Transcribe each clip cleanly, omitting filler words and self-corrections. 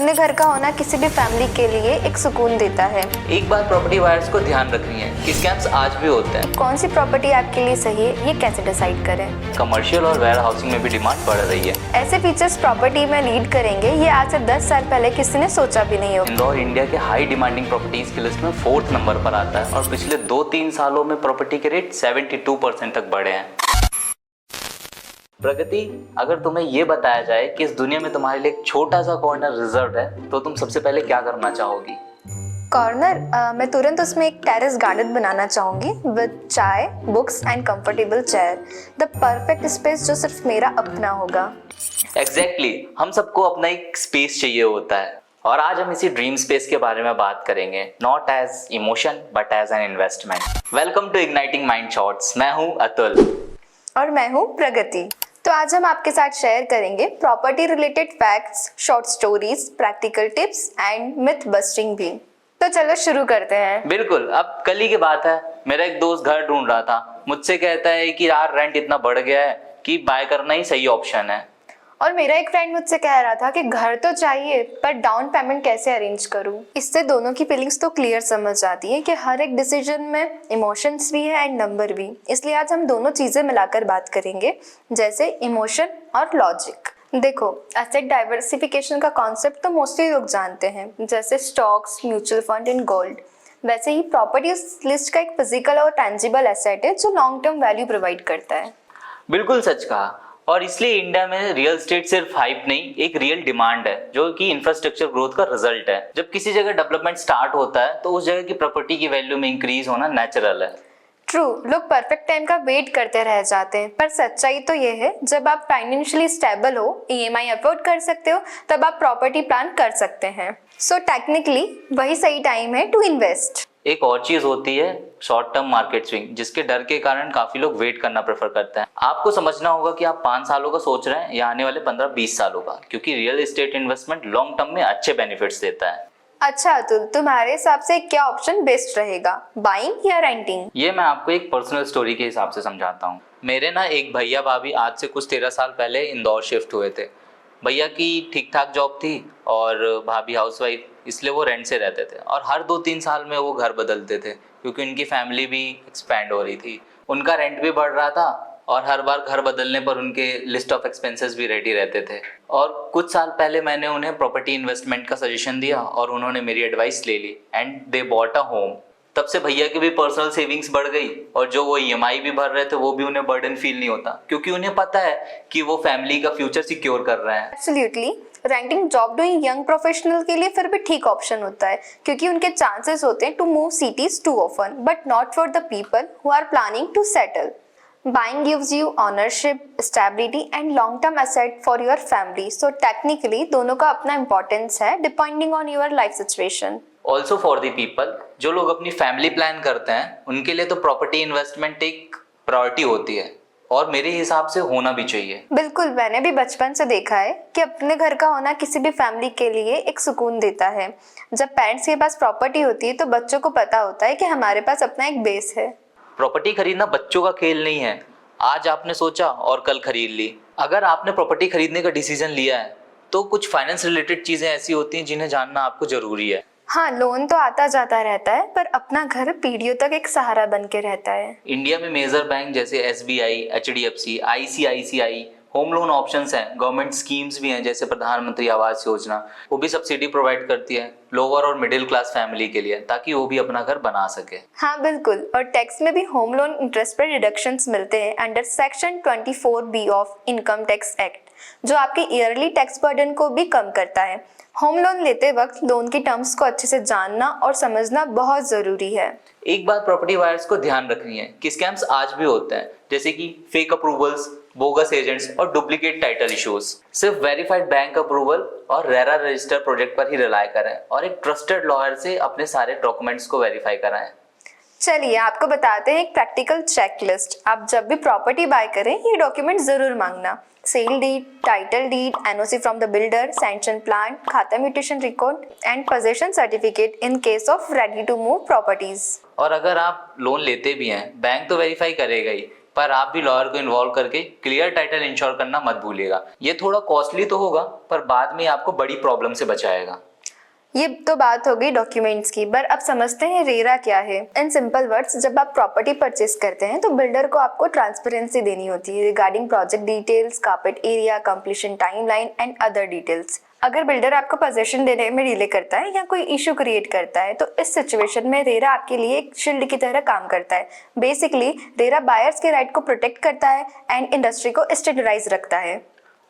अपने घर का होना किसी भी फैमिली के लिए एक सुकून देता है। एक बात प्रॉपर्टी बायर्स को ध्यान रखनी है कि स्कैम्स आज भी होते हैं। कौन सी प्रॉपर्टी आपके लिए सही है ये कैसे डिसाइड करें। कमर्शियल और वेयर हाउसिंग में भी डिमांड बढ़ रही है। ऐसे फीचर्स प्रॉपर्टी में लीड करेंगे ये आज से 10 साल पहले किसी ने सोचा भी नहीं होगा। इंदौर इंडिया के हाई डिमांडिंग प्रॉपर्टीज की लिस्ट में 4th नंबर पर आता है और पिछले 2-3 सालों में प्रॉपर्टी के रेट 72% तक बढ़े हैं। प्रगति, अगर तुम्हें ये बताया जाए कि इस दुनिया में तुम्हारे लिए एक छोटा सा कॉर्नर रिजर्व है तो तुम सबसे पहले क्या करना चाहोगी? कॉर्नर मैं तुरंत उसमें एक टेरेस गार्डन बनाना चाहूंगी विद चाय, books and comfortable chair. The perfect space जो सिर्फ मेरा अपना होगा। एग्जैक्टली, हम सबको अपना एक स्पेस चाहिए होता है और आज हम इसी ड्रीम स्पेस के बारे में बात करेंगे, not as emotion but as an investment. Welcome to igniting mind shots. मैं हूँ अतुल और मैं हूँ प्रगति। तो आज हम आपके साथ शेयर करेंगे property related facts, short stories, practical tips and myth busting भी। तो चलो शुरू करते हैं। बिल्कुल। अब कल ही की बात है, मेरा एक दोस्त घर ढूंढ रहा था। मुझसे कहता है कि यार रेंट इतना बढ़ गया है कि बाय करना ही सही ऑप्शन है। और मेरा एक फ्रेंड मुझसे कह रहा था कि घर तो चाहिए पर डाउन पेमेंट कैसे अरेंज करूं। इससे दोनों की फीलिंग्स तो क्लियर समझ जाती है कि हर एक डिसीजन में इमोशंस भी है एंड नंबर भी। इसलिए आज हम दोनों चीजें मिलाकर बात करेंगे, जैसे इमोशन और लॉजिक। देखो, एसेट डाइवर्सिफिकेशन का कॉन्सेप्ट तो मोस्टली लोग जानते हैं, जैसे stocks, mutual fund and gold. वैसे ही प्रॉपर्टी उस लिस्ट का एक फिजिकल और टेंजिबल एसेट है जो लॉन्ग टर्म वैल्यू प्रोवाइड करता है। बिल्कुल सच कहा। और इसलिए इंडिया में रियल एस्टेट सिर्फ हाइप नहीं, एक रियल डिमांड है जो कि इंफ्रास्ट्रक्चर ग्रोथ का रिजल्ट है। जब किसी जगह डेवलपमेंट स्टार्ट होता है तो उस जगह की प्रॉपर्टी की वैल्यू में इंक्रीज होना नेचुरल है। ट्रू, लोग परफेक्ट टाइम का वेट करते रह जाते हैं, पर सच्चाई तो ये है जब आप फाइनेंशियली स्टेबल हो, ईएमआई अफोर्ड कर सकते हो, तब आप प्रॉपर्टी प्लान कर सकते हैं। सो टेक्निकली वही सही टाइम है टू इन्वेस्ट। एक और चीज होती है शॉर्ट टर्म मार्केट स्विंग, जिसके डर के कारण काफी लोग वेट करना प्रेफर करते हैं। आपको समझना होगा कि आप 5 सालों का सोच रहे हैं या आने वाले 15-20 सालों का, क्योंकि real estate investment long term में अच्छे बेनिफिट्स देता है। अच्छा अतुल, तुम्हारे हिसाब से क्या ऑप्शन बेस्ट रहेगा, बाइंग या रेंटिंग? ये मैं आपको एक पर्सनल स्टोरी के हिसाब से समझाता हूँ। मेरे ना एक भैया भाभी आज से कुछ 13 साल पहले इंदौर शिफ्ट हुए थे। भैया की ठीक ठाक जॉब थी और भाभी हाउसवाइफ, इसलिए वो रेंट से रहते थे और हर 2-3 साल में वो घर बदलते थे क्योंकि उनकी फैमिली भी एक्सपैंड हो रही थी। उनका रेंट भी बढ़ रहा था और हर बार घर बदलने पर उनके लिस्ट ऑफ एक्सपेंसेस भी रेडी रहते थे। और कुछ साल पहले मैंने उन्हें प्रॉपर्टी इन्वेस्टमेंट का सजेशन दिया और उन्होंने मेरी एडवाइस ले ली and they bought a home. तब से भैया की भी पर्सनल सेविंग्स बढ़ गई और जो वो ईएमआई भी भर रहे थे वो भी उन्हें बर्डन फील नहीं होता, क्योंकि उन्हें पता है कि वो फैमिली का फ्यूचर सिक्योर कर रहे हैं। Absolutely, renting job doing young professional के लिए फिर भी ठीक ऑप्शन होता है, क्योंकि उनके चांसेस होते हैं to move cities too often, but not for the people who are planning to settle. Buying gives you ownership, stability and long-term asset for your family. So technically दोनों का अपना importance है depending on your life situation. Also for the people जो लोग अपनी family plan करते हैं, उनके लिए तो प्रॉपर्टी इन्वेस्टमेंट एक प्रायोरिटी होती है और मेरे हिसाब से होना भी चाहिए। बिल्कुल, मैंने भी बचपन से देखा है कि अपने घर का होना किसी भी फैमिली के लिए एक सुकून देता है। जब पेरेंट्स के पास प्रॉपर्टी होती है तो बच्चों को पता होता है कि हमारे पास अपना एक बेस है। प्रॉपर्टी खरीदना बच्चों का खेल नहीं है। आज आपने सोचा और कल खरीद ली। अगर आपने प्रॉपर्टी खरीदने का डिसीजन लिया है तो कुछ फाइनेंस रिलेटेड चीजें ऐसी होती हैं जिन्हें जानना आपको जरूरी है। हाँ, लोन तो आता जाता रहता है पर अपना घर पीढ़ियों तक एक सहारा बन के रहता है। इंडिया में मेजर बैंक जैसे SBI, HDFC, ICICI home loan options हैं। गवर्नमेंट स्कीम्स भी हैं जैसे प्रधानमंत्री आवास योजना, वो भी सब्सिडी प्रोवाइड करती है लोअर और मिडिल क्लास फैमिली के लिए, ताकि वो भी अपना घर बना सके। हाँ बिल्कुल, और टैक्स में भी होम लोन इंटरेस्ट पर रिडक्शंस मिलते हैं under section 24B of income tax act, जो आपके ईयरली टैक्स बर्डन को भी कम करता है। होम लोन लेते वक्त लोन की टर्म्स को अच्छे से जानना और समझना बहुत जरूरी है। एक बात प्रॉपर्टी बायर्स को ध्यान रखनी है कि स्कैम्स आज भी होते हैं, जैसे कि फेक अप्रूवल्स, बोगस एजेंट्स और डुप्लीकेट टाइटल इश्यूज। सिर्फ वेरीफाइड बैंक अप्रूवल और रेरा रजिस्टर प्रोजेक्ट पर ही रिलाय करें और एक ट्रस्टेड लॉयर से अपने सारे डॉक्यूमेंट्स को वेरीफाई कराएं। चलिए आपको बताते हैं एक प्रैक्टिकल चेकलिस्ट। आप जब भी प्रॉपर्टी बाय करें ये डॉक्यूमेंट जरूर मांगना। Sale deed, title deed, NOC from the builder, sanction plan, khata mutation record and position certificate in case of ready to move properties. और अगर आप लोन लेते भी हैं, बैंक तो वेरीफाई करेगा ही, पर आप भी लॉयर को इन्वॉल्व करके क्लियर टाइटल इंश्योर करना मत भूलिएगा। ये थोड़ा कॉस्टली तो होगा पर बाद में आपको बड़ी प्रॉब्लम से बचाएगा। ये तो बात हो गई डॉक्यूमेंट्स की, पर अब समझते हैं रेरा क्या है। इन सिंपल वर्ड्स, जब आप प्रॉपर्टी परचेस करते हैं तो बिल्डर को आपको ट्रांसपेरेंसी देनी होती है regarding project details, carpet area, completion timeline and other details. अगर बिल्डर आपको पोजीशन देने में डिले करता है या कोई इशू क्रिएट करता है तो इस सिचुएशन में रेरा आपके लिए एक शील्ड की तरह काम करता है। बेसिकली रेरा बायर्स के राइट को प्रोटेक्ट करता है एंड इंडस्ट्री को स्टैंडर्डाइज रखता है।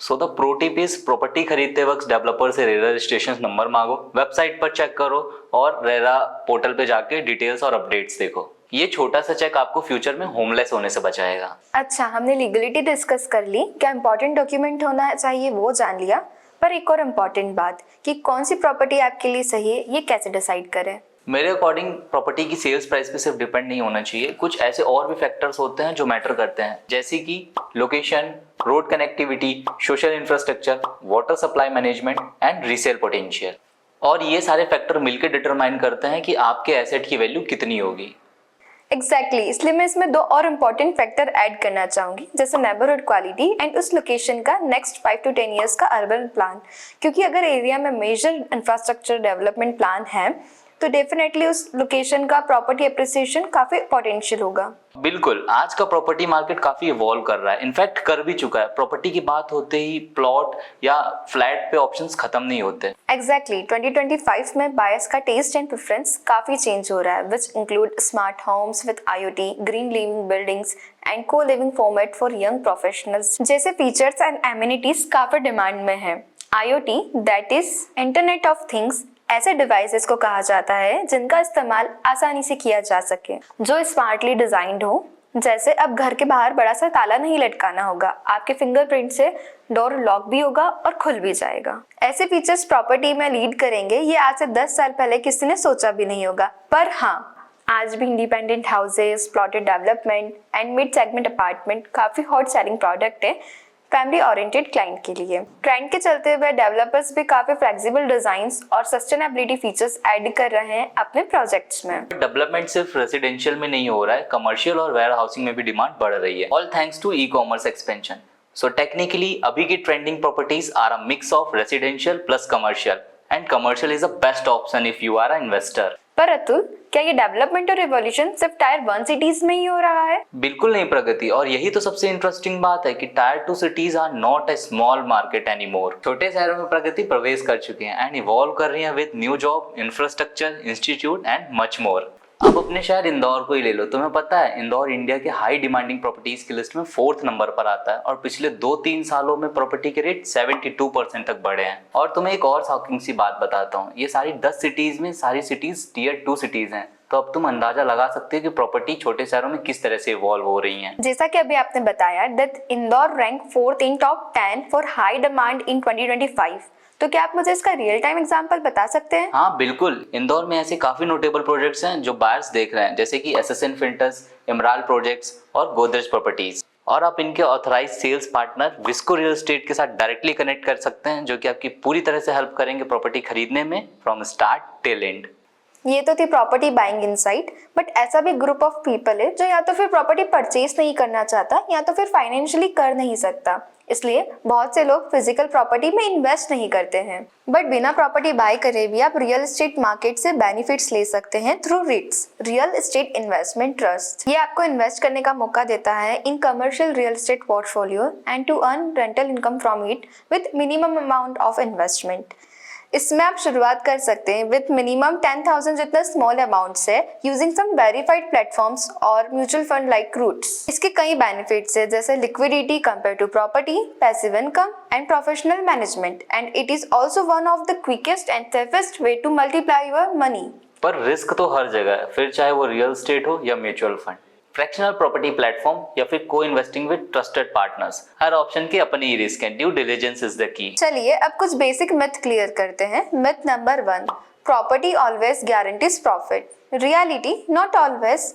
So the pro tip is property खरीदते वक्त डेवलपर से रेरा रजिस्ट्रेशन नंबर मांगो, वेबसाइट पर चेक करो और रेरा पोर्टल पे जाके डिटेल्स और अपडेट्स देखो। ये छोटा सा चेक आपको फ्यूचर में होमलेस होने से बचाएगा। अच्छा, हमने लीगलिटी डिस्कस कर ली, क्या इंपॉर्टेंट डॉक्यूमेंट होना चाहिए वो जान लिया, पर एक और इम्पॉर्टेंट बात कि कौन सी प्रॉपर्टी आपके लिए सही है ये कैसे डिसाइड करें। मेरे अकॉर्डिंग प्रॉपर्टी की सेल्स प्राइस पे सिर्फ डिपेंड नहीं होना चाहिए, कुछ ऐसे और भी फैक्टर्स होते हैं जो मैटर करते हैं, जैसे कि location, road connectivity, social infrastructure, water supply management and resale potential. और ये सारे फैक्टर मिलकर डिटरमाइन करते हैं कि आपके एसेट की वैल्यू कितनी होगी। एग्जैक्टली, इसलिए मैं इसमें दो और इम्पोर्टेंट फैक्टर ऐड करना चाहूंगी, जैसे नेबरहुड क्वालिटी एंड उस लोकेशन का नेक्स्ट 5 to 10 ईयर्स का अर्बन प्लान। क्योंकि अगर एरिया में मेजर इंफ्रास्ट्रक्चर डेवलपमेंट प्लान है तो डेफिनेटली उस लोकेशन का प्रॉपर्टी एप्रिसिएशन काफी पोटेंशियल होगा। बिल्कुल, आज का प्रॉपर्टी मार्केट काफी इवॉल्व कर रहा है, इनफैक्ट कर भी चुका है। प्रॉपर्टी की बात होते ही प्लॉट या फ्लैट पे ऑप्शंस खत्म नहीं होते। एग्जैक्टली, 2025 में बायर्स का टेस्ट एंड प्रेफरेंस काफी चेंज हो रहा है, which include smart homes with IoT, green living buildings and co living format for young professionals जैसे फीचर्स एंड एमिनिटीज काफी डिमांड में है। IoT, that is internet of things, ऐसे डिवाइसेस को कहा जाता है जिनका इस्तेमाल आसानी से किया जा सके, जो स्मार्टली डिजाइंड हो। जैसे अब घर के बाहर बड़ा सा ताला नहीं लटकाना होगा, आपके फिंगरप्रिंट से डोर लॉक भी होगा और खुल भी जाएगा। ऐसे फीचर्स प्रॉपर्टी में लीड करेंगे, ये आज से 10 साल पहले किसी ने सोचा भी नहीं होगा। पर हाँ, आज भी independent houses, plotted development and mid segment apartment काफी हॉट सेलिंग प्रोडक्ट है फैमिली ओरिएंटेड क्लाइंट के लिए। ट्रेंड के चलते हुए डेवलपर्स भी काफी फ्लेक्सिबल डिजाइन्स और सस्टेनेबिलिटी फीचर्स ऐड कर रहे हैं अपने प्रोजेक्ट्स में। डेवलपमेंट सिर्फ रेसिडेंशियल में नहीं हो रहा है, कमर्शियल और वेयर हाउसिंग में भी डिमांड बढ़ रही है, all thanks to e-commerce expansion. So technically अभी की trending properties are a mix of residential plus commercial and commercial is the best option if you are a investor. पर अतुल, क्या ये डेवलपमेंट और रिवॉल्यूशन सिर्फ टायर 1 सिटीज में ही हो रहा है? बिल्कुल नहीं प्रगति, और यही तो सबसे इंटरेस्टिंग बात है कि tier 2 cities are not a small market anymore. छोटे शहरों में प्रगति प्रवेश कर चुके हैं एंड इवॉल्व कर रही है with new job, infrastructure, institute and much more. अब अपने शहर इंदौर को ही ले लो, तुम्हें पता है इंदौर इंडिया के हाई डिमांडिंग प्रॉपर्टीज की लिस्ट में 4th नंबर पर आता है और पिछले 2-3 सालों में प्रॉपर्टी के रेट 72% तक बढ़े हैं। और तुम्हें एक और शॉकिंग सी बात बताता हूँ, ये सारी 10 सिटीज में सारी सिटीज टियर 2 सिटीज हैं। तो अब तुम अंदाजा लगा सकते हो कि प्रॉपर्टी छोटे शहरों में किस तरह से इवॉल्व हो रही हैं। जैसा कि अभी आपने बताया that Indore rank 4th in top 10 for high demand in 2025, तो क्या आप मुझे इसका रियल टाइम एग्जांपल बता सकते हैं? हाँ बिल्कुल, इंदौर में ऐसे काफी नोटेबल प्रोजेक्ट्स हैं जो बायर्स देख रहे हैं, जैसे कि SSN फिल्टर्स, इमराल प्रोजेक्ट्स और गोदरेज प्रॉपर्टीज। और आप इनके ऑथराइज सेल्स पार्टनर विस्को रियल एस्टेट के साथ डायरेक्टली कनेक्ट कर सकते हैं, जो कि आपकी पूरी तरह से हेल्प करेंगे प्रॉपर्टी खरीदने में फ्रॉम स्टार्ट टिल एंड। ये तो थी प्रॉपर्टी बाइंग इनसाइट, बट ऐसा भी ग्रुप ऑफ पीपल है जो या तो फिर प्रॉपर्टी परचेज नहीं करना चाहता या तो फिर फाइनेंशियली कर नहीं सकता, इसलिए बहुत से लोग फिजिकल प्रॉपर्टी में इन्वेस्ट नहीं करते हैं। बट बिना प्रॉपर्टी बाय करे भी आप रियल एस्टेट मार्केट से बेनिफिट्स ले सकते हैं through REITs, real estate investment trust. ये आपको इन्वेस्ट करने का मौका देता है in commercial real estate portfolio and to earn rental income from it with minimum amount of investment. इसमें आप शुरुआत कर सकते हैं विद मिनिमम 10,000 जितना स्मॉल अमाउंट से यूजिंग सम वेरीफाइड प्लेटफॉर्म्स और म्यूचुअल फंड लाइक रूट्स। इसके कई बेनिफिट्स है, जैसे liquidity compare to property, passive income and professional management, and it is also one of the quickest and safest way to multiply your money. पर risk तो हर जगह है, फिर चाहे वो रियल एस्टेट हो या mutual fund, fractional property platform या फिर co-investing with trusted partners. हर ऑप्शन के अपने ही रिस्क हैं, due diligence is the key. चलिए अब कुछ बेसिक मिथ क्लियर करते हैं। Myth number 1, property always guarantees profit. Reality, not always,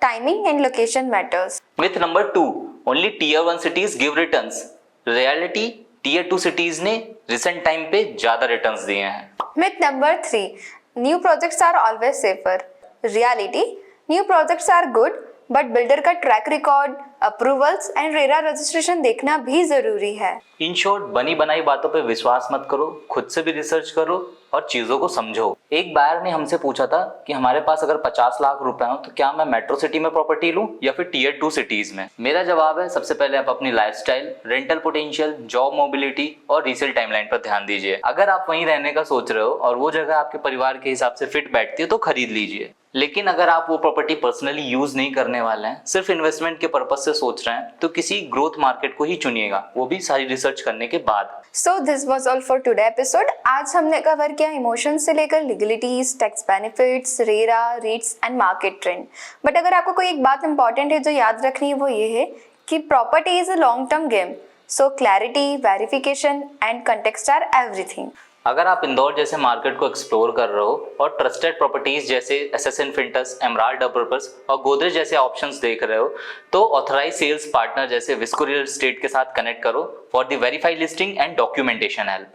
timing and location matters. Myth number 2, only tier 1 cities give returns. Reality, tier 2 cities ने recent time पे ज्यादा returns दिए हैं। Myth number 3, new projects are always safer. Reality, new projects are good but builder का track record, approvals and RERA registration देखना भी जरूरी है। इन शॉर्ट, बनी बनाई बातों पे विश्वास मत करो, खुद से भी रिसर्च करो और चीजों को समझो। एक बायर ने हमसे पूछा था कि हमारे पास अगर 50 लाख रुपए हो तो क्या मैं मेट्रो सिटी में प्रॉपर्टी लूं या फिर टीयर 2 सिटीज में। मेरा जवाब है, सबसे पहले आप अपनी lifestyle, rental potential, job mobility और रीसेल टाइमलाइन पर ध्यान दीजिए। अगर आप वहीं रहने का सोच रहे हो और वो जगह आपके परिवार के हिसाब से फिट बैठती है तो खरीद लीजिए। लेकिन अगर आप वो प्रॉपर्टी पर्सनली यूज नहीं करने वाले हैं, सिर्फ इन्वेस्टमेंट के पर्पस से सोच रहे हैं, तो किसी ग्रोथ मार्केट को ही चुनिएगा, वो भी सारी रिसर्च करने के बाद। So this was all for today episode. आज हमने कवर किया इमोशंस से लेकर legalities, tax benefits, RERA, रीट्स and market trend. But अगर आपको कोई एक बात इंपॉर्टेंट है जो याद रखनी है, वो ये है कि property is a long term game, so clarity, verification and context are everything. अगर आप इंदौर जैसे मार्केट को एक्सप्लोर कर रहे हो और ट्रस्टेड प्रॉपर्टीज जैसे एसएसएन फिंटस, एमराल्ड डेवलपर्स और गोदरेज जैसे ऑप्शंस देख रहे हो, तो ऑथराइज सेल्स पार्टनर जैसे विस्को रियल एस्टेट के साथ कनेक्ट करो for the verified listing and documentation help.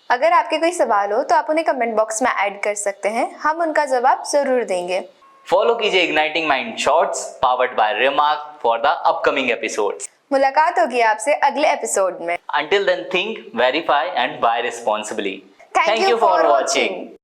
अगर आपके कोई सवाल हो तो आप उन्हें कमेंट बॉक्स में ऐड कर सकते हैं, हम उनका जवाब जरूर देंगे। फॉलो कीजिए igniting mind shorts powered by remark for the upcoming episodes. मुलाकात होगी आपसे अगले एपिसोड में। Until then, think, verify and buy responsibly. Thank you for watching.